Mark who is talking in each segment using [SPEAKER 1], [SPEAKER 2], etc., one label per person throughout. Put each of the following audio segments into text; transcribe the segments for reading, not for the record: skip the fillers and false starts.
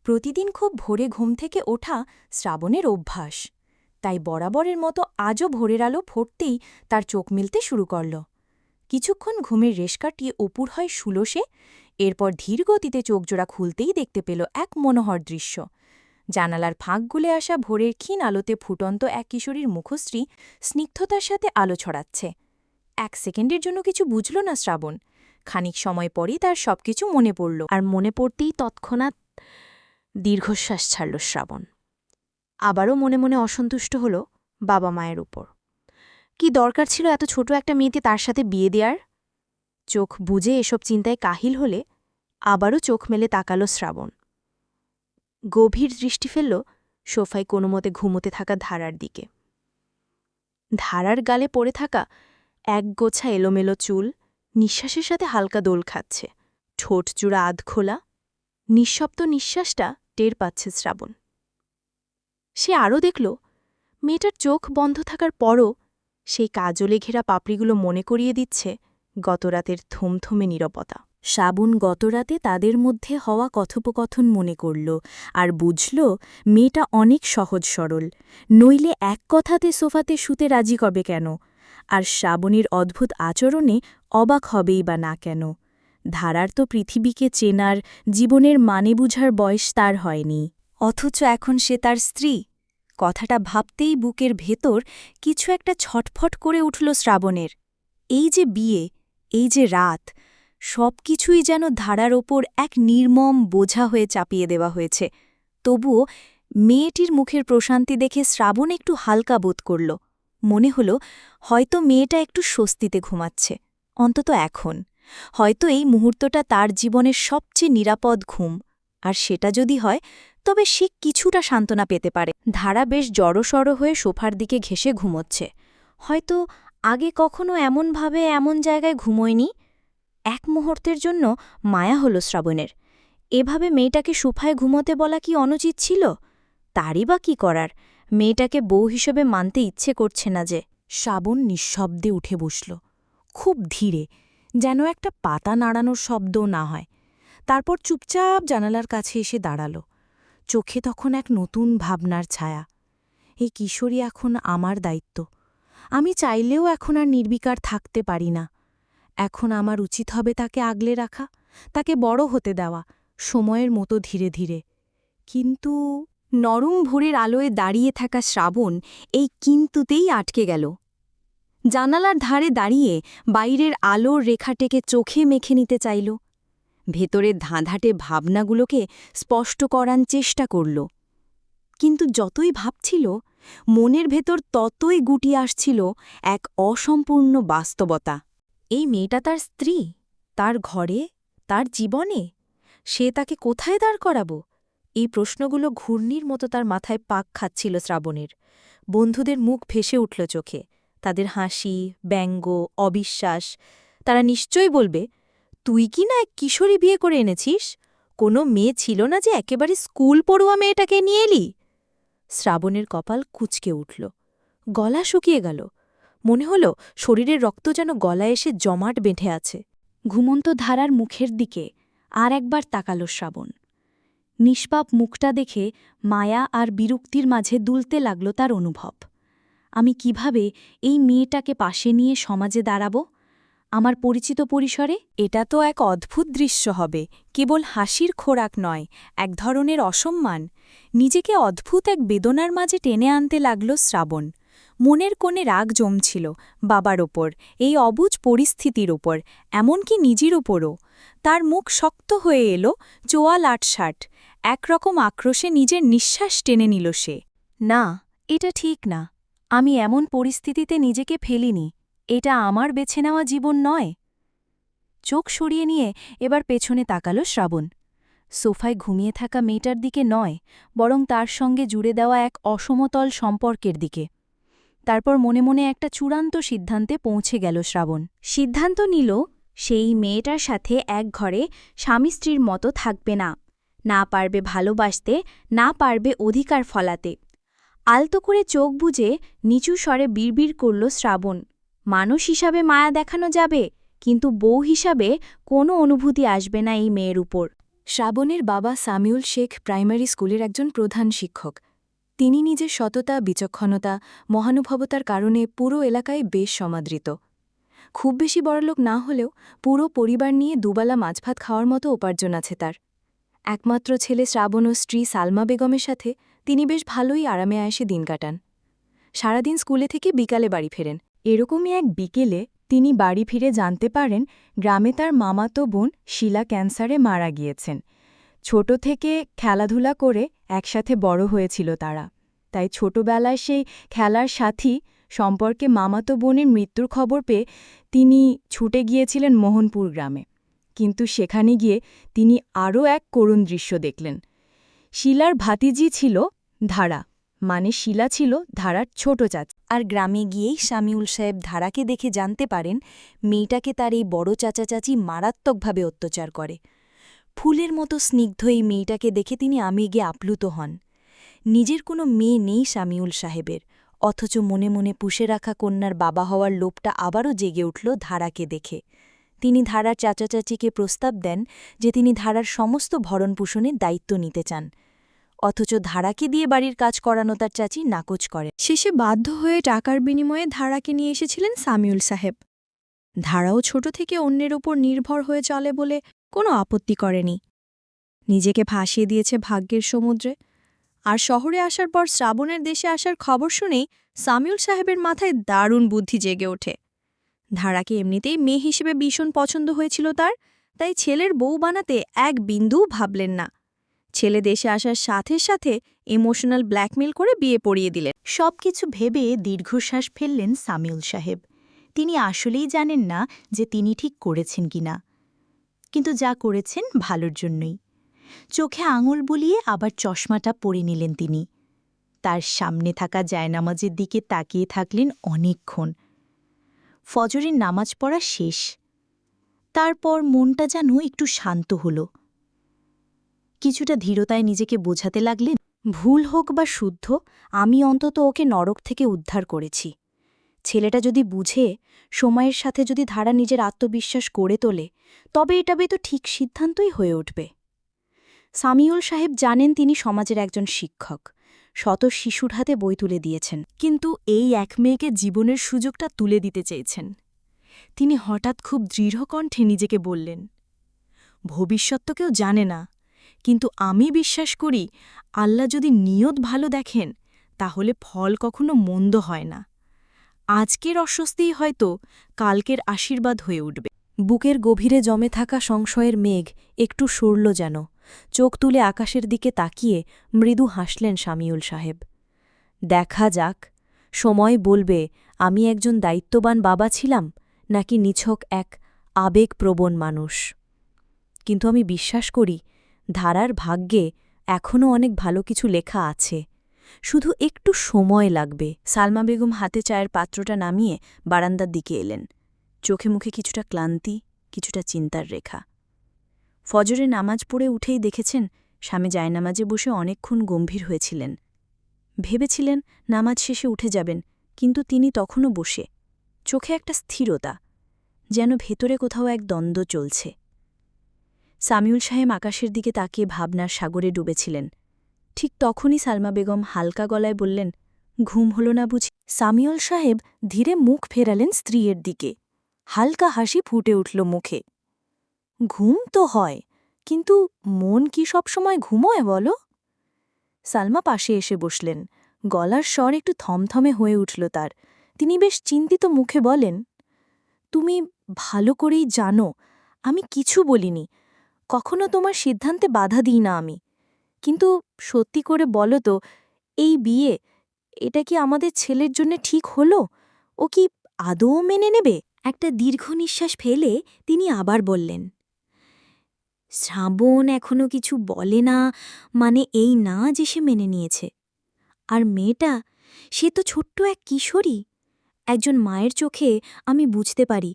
[SPEAKER 1] প্রতিদিন খুব ভোরে ঘুম থেকে ওঠা শ্রাবণের অভ্যাস, তাই বরাবরের মতো আজও ভোরের আলো ফুটতেই তার চোখ মিলতে শুরু করল। কিছুক্ষণ ঘুমের রেশ কাটিয়ে অপুর হয় শুলো সে। এরপর ধীর গতিতে চোখজোড়া খুলতেই দেখতে পেল এক মনোহর দৃশ্য। জানালার ফাঁক গুলে আসা ভোরের ক্ষীণ আলোতে ফুটন্ত এক কিশোরীর মুখশ্রী স্নিগ্ধতার সাথে আলো ছড়াচ্ছে। 1 সেকেন্ডের জন্য কিছু বুঝল না শ্রাবণ। খানিক সময় পরই তার সবকিছু মনে পড়ল, আর মনে পড়তেই তৎক্ষণাৎ দীর্ঘশ্বাস ছাড়ল শ্রাবণ। আবারও মনে মনে অসন্তুষ্ট হল বাবা মায়ের উপর। কি দরকার ছিল এত ছোট একটা মেয়েকে তার সাথে বিয়ে দেওয়ার? চোখ বুজে এসব চিন্তায় কাহিল হলে আবারও চোখ মেলে তাকাল শ্রাবণ। গভীর দৃষ্টি ফেলল সোফায় কোনোমতে ঘুমোতে থাকা ধারার দিকে। ধারার গালে পড়ে থাকা একগোছা এলোমেলো চুল নিঃশ্বাসের সাথে হালকা দোল খাচ্ছে। ঠোঁট জোড়া আধখোলা, নিঃশব্দ নিঃশ্বাসটা টের পাচ্ছে শ্রাবণ। সে আরও দেখল মেয়েটার চোখ বন্ধ থাকার পরও সেই কাজলে ঘেরা পাপড়িগুলো মনে করিয়ে দিচ্ছে গতরাতের থমথমে নীরবতা। শ্রাবণ গতরাতে তাদের মধ্যে হওয়া কথোপকথন মনে করল, আর বুঝল মেয়েটা অনেক সহজ সরল, নইলে এক কথাতে সোফাতে শুতে রাজি কবে কেন? আর শ্রাবণীর অদ্ভুত আচরণে অবাক হবেই বা না কেন? ধারার তো পৃথিবীকে চেনার, জীবনের মানে বুঝার বয়স তার হয়নি, অথচ এখন সে তার স্ত্রী। কথাটা ভাবতেই বুকের ভেতর কিছু একটা ছটফট করে উঠল শ্রাবণের। এই যে বিয়ে, এই যে রাত, সব কিছুই যেন ধারার ওপর এক নির্মম বোঝা হয়ে চাপিয়ে দেওয়া হয়েছে। তবুও মেয়েটির মুখের প্রশান্তি দেখে শ্রাবণ একটু হালকা বোধ করল। মনে হল হয়তো মেয়েটা একটু স্বস্তিতে ঘুমাচ্ছে, অন্তত এখন। হয়তো এই মুহূর্তটা তার জীবনের সবচেয়ে নিরাপদ ঘুম, আর সেটা যদি হয় তবে সে কিছুটা সান্ত্বনা পেতে পারে। ধারা বেশ জড়সড় হয়ে সোফার দিকে ঘেঁষে ঘুমোচ্ছে। হয়তো আগে কখনো এমনভাবে এমন জায়গায় ঘুমোয়নি। এক মুহূর্তের জন্য মায়া হল শ্রাবণের। এভাবে মেয়েটাকে সোফায় ঘুমোতে বলা কি অনুচিত ছিল? তারই বা কী করার, মেয়েটাকে বউ হিসেবে মানতে ইচ্ছে করছে না যে। শ্রাবণ নিঃশব্দে উঠে বসল, খুব ধীরে, যেন একটা পাতা নাড়ানোর শব্দও না হয়। তারপর চুপচাপ জানালার কাছে এসে দাঁড়াল। চোখে তখন এক নতুন ভাবনার ছায়া। এই কিশোরী এখন আমার দায়িত্ব। আমি চাইলেও এখন আর নির্বিকার থাকতে পারি না। এখন আমার উচিত হবে তাকে আগলে রাখা, তাকে বড় হতে দেওয়া, সময়ের মতো ধীরে ধীরে। কিন্তু নরম ভোরের আলোয় দাঁড়িয়ে থাকা শ্রাবণ এই কিন্তুতেই আটকে গেল। জানালার ধারে দাঁড়িয়ে বাইরের আলোর রেখাটেকে চোখে মেখে নিতে চাইল। ভেতরের ধাঁধাটে ভাবনাগুলোকে স্পষ্ট করার চেষ্টা করল। কিন্তু যতই ভাবছিল, মনের ভেতর ততই গুটি আসছিল এক অসম্পূর্ণ বাস্তবতা। এই মেয়েটা তার স্ত্রী, তার ঘরে, তার জীবনে। সে তাকে কোথায় দাঁড় করাব? এই প্রশ্নগুলো ঘূর্ণির মতো তার মাথায় পাক খাচ্ছিল শ্রাবণের। বন্ধুদের মুখ ভেসে উঠল চোখে, তাদের হাসি, ব্যঙ্গ, অবিশ্বাস। তারা নিশ্চয়ই বলবে, তুই কি না এক কিশোরী বিয়ে করে এনেছিস? কোনো মেয়ে ছিল না যে একেবারে স্কুল পড়ুয়া মেয়েটাকে নিয়ে এলি? শ্রাবণের কপাল কুঁচকে উঠল, গলা শুকিয়ে গেল। মনে হল শরীরের রক্ত যেন গলায় এসে জমাট বেঁধে আছে। ঘুমন্ত ধারার মুখের দিকে আর একবার তাকাল শ্রাবণ। নিষ্পাপ মুখটা দেখে মায়া আর বিরক্তির মাঝে দুলতে লাগল তার অনুভব। আমি কিভাবে এই মেয়েটাকে পাশে নিয়ে সমাজে দাঁড়াব? আমার পরিচিত পরিসরে? এটা তো এক অদ্ভুত দৃশ্য হবে, কেবল হাসির খোরাক নয়, এক ধরনের অসম্মান। নিজেকে অদ্ভুত এক বেদনার মাঝে টেনে আনতে লাগল শ্রাবণ। মনের কোণে রাগ জমছিল বাবার ওপর, এই অবুঝ পরিস্থিতির ওপর, এমনকি নিজের ওপরও। তার মুখ শক্ত হয়ে এলো, চোয়াল আটসাট। একরকম আক্রোশে নিজের নিঃশ্বাস টেনে নিল সে। না, এটা ঠিক না। আমি এমন পরিস্থিতিতে নিজেকে ফেলিনি। এটা আমার বেছে নেওয়া জীবন নয়। চোখ সরিয়ে নিয়ে এবার পেছনে তাকাল শ্রাবণ। সোফায় ঘুমিয়ে থাকা মেয়েটার দিকে নয়, বরং তার সঙ্গে জুড়ে দেওয়া এক অসমতল সম্পর্কের দিকে। তারপর মনে মনে একটা চূড়ান্ত সিদ্ধান্তে পৌঁছে গেল শ্রাবণ। সিদ্ধান্ত নিল সেই মেয়েটার সাথে এক ঘরে স্বামী স্ত্রীর মতো থাকবে না। না পারবে ভালোবাসতে, না পারবে অধিকার ফলাতে। আলতো করে চোখ বুজে নিচু স্বরে বিড়বিড় করল শ্রাবণ। মানুষ হিসাবে মায়া দেখানো যাবে, কিন্তু বউ হিসাবে কোনো অনুভূতি আসবে না এই মেয়ের উপর। শ্রাবণের বাবা সামিউল শেখ প্রাইমারি স্কুলের একজন প্রধান শিক্ষক। তিনি নিজের সততা, বিচক্ষণতা, মহানুভবতার কারণে পুরো এলাকায় বেশ সমাদৃত। খুব বেশি বড়লোক না হলেও পুরো পরিবার নিয়ে দুবেলা মাছভাত খাওয়ার মতো উপার্জন আছে তার। একমাত্র ছেলে শ্রাবণ ও স্ত্রী সালমা বেগমের সাথে তিনি বেশ ভালোই আরামে আয়েসে দিন কাটান। সারাদিন স্কুলে থেকে বিকালে বাড়ি ফেরেন। এরকমই এক বিকেলে তিনি বাড়ি ফিরে জানতে পারেন গ্রামে তার মামাতো বোন শিলা ক্যান্সারে মারা গিয়েছেন। ছোট থেকে খেলাধুলা করে একসাথে বড় হয়েছিল তারা, তাই ছোটবেলায় সেই খেলার সাথী সম্পর্কে মামাতো বোনের মৃত্যুর খবর পেয়ে তিনি ছুটে গিয়েছিলেন মোহনপুর গ্রামে। কিন্তু সেখানে গিয়ে তিনি আরও এক করুণ দৃশ্য দেখলেন। শিলার ভাতিজি ছিল ধারা, মানে শিলা ছিল ধারার ছোট চাচা। আর গ্রামে গিয়েই সামিউল সাহেব ধারাকে দেখে জানতে পারেন মেয়েটাকে তার এই বড় চাচা চাচি মারাত্মকভাবে অত্যাচার করে। ফুলের মতো স্নিগ্ধ এই মেয়েটাকে দেখে তিনি আবেগে আপ্লুত হন। নিজের কোনো মেয়ে নেই সামিউল সাহেবের, অথচ মনে মনে পুষে রাখা কন্যার বাবা হওয়ার লোভটা আবারও জেগে উঠল ধারাকে দেখে। তিনি ধারার চাচা চাচিকে প্রস্তাব দেন যে তিনি ধারার সমস্ত ভরণপোষণের দায়িত্ব নিতে চান। অথচ ধারাকে দিয়ে বাড়ির কাজ করানো তার চাচি নাকচ করে। শেষে বাধ্য হয়ে টাকার বিনিময়ে ধারাকে নিয়ে এসেছিলেন সামিউল সাহেব। ধারাও ছোট থেকে অন্যের ওপর নির্ভর হয়ে চলে বলে কোনো আপত্তি করেনি। নিজেকে ভাসিয়ে দিয়েছে ভাগ্যের সমুদ্রে। আর শহরে আসার পর শ্রাবণের দেশে আসার খবর শুনেই সামিউল সাহেবের মাথায় দারুণ বুদ্ধি জেগে ওঠে। ধারাকে এমনিতেই মেয়ে হিসেবে ভীষণ পছন্দ হয়েছিল তার, তাই ছেলের বউ বানাতে এক বিন্দুও ভাবলেন না। ছেলে দেশে আসার সাথে সাথে ইমোশনাল ব্ল্যাকমেল করে বিয়ে পড়িয়ে দিলেন।
[SPEAKER 2] সবকিছু ভেবে দীর্ঘশ্বাস ফেললেন সামিউল সাহেব। তিনি আসলেই জানেন না যে তিনি ঠিক করেছেন কিনা, কিন্তু যা করেছেন ভালোর জন্যই। চোখে আঙুল বুলিয়ে আবার চশমাটা পরে নিলেন তিনি। তার সামনে থাকা জায়নামাজের দিকে তাকিয়ে থাকলেন অনেকক্ষণ। ফজরের নামাজ পড়া শেষ। তারপর মনটা যেন একটু শান্ত হল। কিছুটা ধীরতায় নিজেকে বোঝাতে লাগলেন, ভুল হোক বা শুদ্ধ, আমি অন্তত ওকে নরক থেকে উদ্ধার করেছি। ছেলেটা যদি বুঝে, সময়ের সাথে যদি ধারা নিজের আত্মবিশ্বাস গড়ে তোলে, তবে এটা তো ঠিক সিদ্ধান্তই হয়ে উঠবে। সামিউল সাহেব জানেন তিনি সমাজের একজন শিক্ষক, শত শিশুর হাতে বই তুলে দিয়েছেন, কিন্তু এই এক মেয়েকে জীবনের সুযোগটা তুলে দিতে চেয়েছেন। তিনি হঠাৎ খুব দৃঢ় কণ্ঠে নিজেকে বললেন, ভবিষ্যৎ তো কেউ জানে না, কিন্তু আমি বিশ্বাস করি আল্লাহ যদি নিয়ত ভালো দেখেন তাহলে ফল কখনো মন্দ হয় না। আজকের অস্বস্তিই হয়তো কালকের আশীর্বাদ হয়ে উঠবে। বুকের গভীরে জমে থাকা সংশয়ের মেঘ একটু সরল যেন। চোখ তুলে আকাশের দিকে তাকিয়ে মৃদু হাসলেন সামিউল সাহেব। দেখা যাক, সময় বলবে আমি একজন দায়িত্ববান বাবা ছিলাম নাকি নিছক এক আবেগপ্রবণ মানুষ। কিন্তু আমি বিশ্বাস করি ধারার ভাগ্যে এখনও অনেক ভালো কিছু লেখা আছে, শুধু একটু সময় লাগবে। সালমা বেগম হাতে চায়ের পাত্রটা নামিয়ে বারান্দার দিকে এলেন। চোখে মুখে কিছুটা ক্লান্তি, কিছুটা চিন্তার রেখা। ফজরে নামাজ পড়ে উঠেই দেখেছেন স্বামী জায়নামাজে বসে অনেকক্ষণ গম্ভীর হয়েছিলেন। ভেবেছিলেন নামাজ শেষে উঠে যাবেন, কিন্তু তিনি তখনও বসে, চোখে একটা স্থিরতা, যেন ভেতরে কোথাও এক দ্বন্দ্ব চলছে। সামিউল সাহেব আকাশের দিকে তাকিয়ে ভাবনার সাগরে ডুবেছিলেন। ঠিক তখনই সালমা বেগম হালকা গলায় বললেন, ঘুম হল না বুঝি? সামিউল সাহেব ধীরে মুখ ফেরালেন স্ত্রীর দিকে। হালকা হাসি ফুটে উঠল মুখে। ঘুম তো হয়, কিন্তু মন কি সবসময় ঘুমোয় বলো? সালমা পাশে এসে বসলেন। গলার স্বর একটু থমথমে হয়ে উঠল তার। তিনি বেশ চিন্তিত মুখে বলেন, তুমি ভালো করেই জানো আমি কিছু বলিনি, কখনো তোমার সিদ্ধান্তে বাধা দিই না আমি। কিন্তু সত্যি করে বলো তো, এই বিয়ে, এটা কি আমাদের ছেলের জন্য ঠিক হলো? ও কি আদৌ মেনে নেবে? একটা দীর্ঘ নিঃশ্বাস ফেলে তিনি আবার বললেন, শ্রাবণ এখনো কিছু বলে না মানে এই না যে সে মেনে নিয়েছে। আর মেয়েটা, সে তো ছোট্ট এক কিশোরী। একজন মায়ের চোখে আমি বুঝতে পারি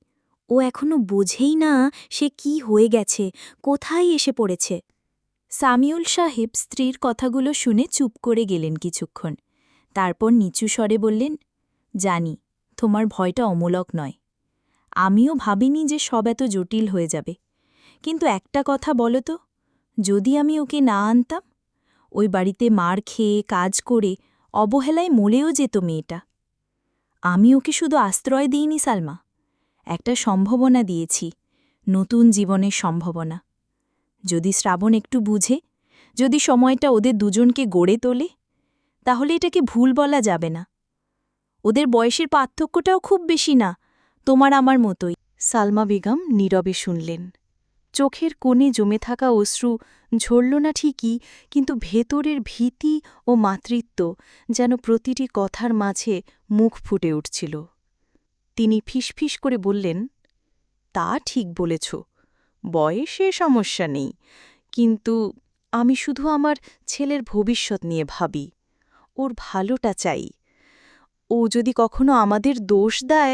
[SPEAKER 2] ও এখনো বোঝেই না সে কি হয়ে গেছে, কোথায় এসে পড়েছে। সামিউল সাহেব স্ত্রীর কথাগুলো শুনে চুপ করে গেলেন কিছুক্ষণ। তারপর নিচু স্বরে বললেন, জানি তোমার ভয়টা অমূলক নয়। আমিও ভাবিনি যে সব এত জটিল হয়ে যাবে। কিন্তু একটা কথা বলো তো,
[SPEAKER 1] যদি আমি ওকে না আনতাম, ওই বাড়িতে মার খেয়ে কাজ করে অবহেলায় মলেও যেত মেয়েটা। আমি ওকে শুধু আশ্রয় দিইনি সালমা, একটা সম্ভাবনা দিয়েছি, নতুন জীবনের সম্ভাবনা। যদি শ্রাবণ একটু বুঝে, যদি সময়টা ওদের দুজনকে গড়ে তোলে, তাহলে এটাকে ভুল বলা যাবে না। ওদের বয়সের পার্থক্যটাও খুব বেশি না, তোমার আমার মতোই।
[SPEAKER 2] সালমা বেগম নীরবে শুনলেন। চোখের কোণে জমে থাকা অশ্রু ঝরল না ঠিকই, কিন্তু ভেতরের ভীতি ও মাতৃত্ব যেন প্রতিটি কথার মাঝে মুখ ফুটে উঠছিল। তিনি ফিসফিস করে বললেন, তা ঠিক বলেছ, বয়সে সমস্যা নেই, কিন্তু আমি শুধু আমার ছেলের ভবিষ্যৎ নিয়ে ভাবি, ওর ভালোটা চাই। ও যদি কখনো আমাদের দোষ দেয়।